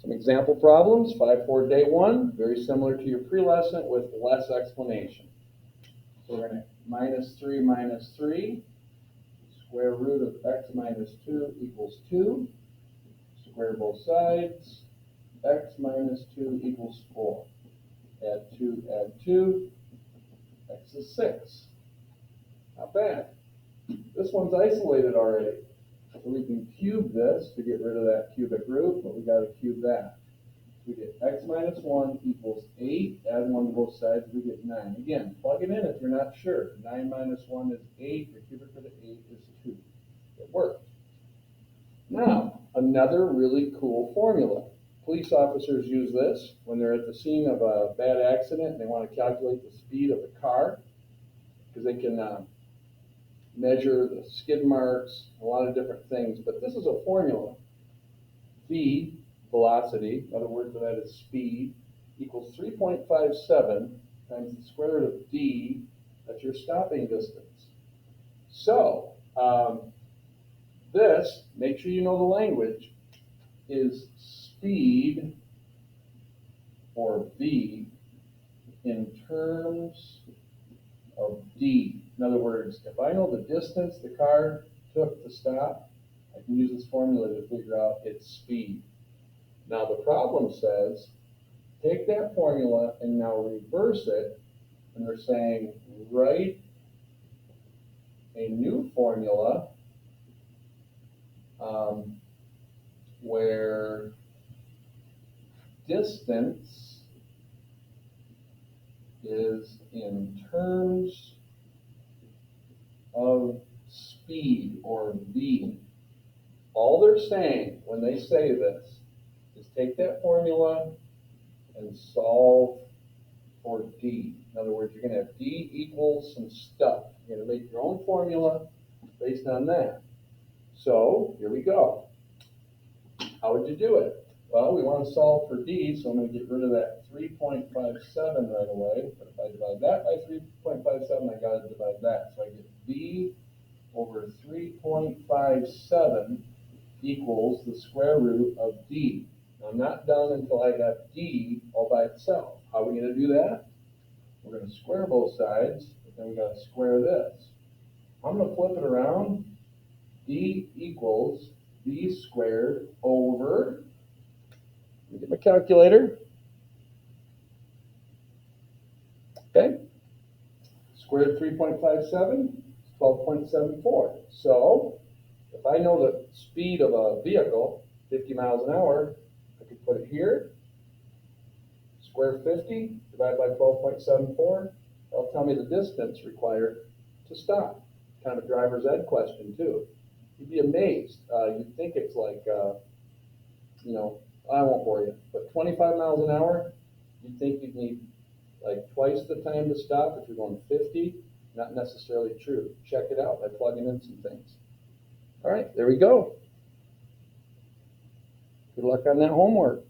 Some example problems, 5-4 day 1, very similar to your pre-lesson with less explanation. So we're going to minus 3, square root of x minus 2 equals 2, square both sides, x minus 2 equals 4. Add 2, x is 6. Not bad. This one's isolated already. So we can cube this to get rid of that cubic root, but we got to cube that. We get x minus 1 equals 8. Add 1 to both sides, we get 9. Again, plug it in if you're not sure. 9 minus 1 is 8. The cubic root of 8 is 2. It worked. Now, another really cool formula. Police officers use this when they're at the scene of a bad accident and they want to calculate the speed of the car because they can measure the skid marks, a lot of different things. But this is a formula. V, velocity, another word for that is speed, equals 3.57 times the square root of d, that's your stopping distance. So, this, make sure you know the language, is speed, or v, in terms of d. In other words, if I know the distance the car took to stop, I can use this formula to figure out its speed. Now the problem says, take that formula and now reverse it, and they're saying write a new formula where distance is in terms of speed, or v. All they're saying when they say this is take that formula and solve for d. In other words, you're going to have d equals some stuff. You're going to make your own formula based on that. So here we go. How would you do it? Well, we want to solve for d, so I'm going to get rid of that 3.57 right away. But if I divide that by 3.57, I got to divide that. So I get v over 3.57 equals the square root of d. Now, I'm not done until I have d all by itself. How are we going to do that? We're going to square both sides, but then we got to square this. I'm going to flip it around. D equals v squared over, let me get my calculator. Okay. Square root of 3.57 is 12.74. So if I know the speed of a vehicle, 50 miles an hour, I could put it here. Square 50 divided by 12.74. That'll tell me the distance required to stop. Kind of a driver's ed question too. You'd be amazed. You'd think it's like, I won't bore you, but 25 miles an hour, you'd think you'd need like twice the time to stop if you're going 50. Not necessarily true. Check it out by plugging in some things. All right, there we go. Good luck on that homework.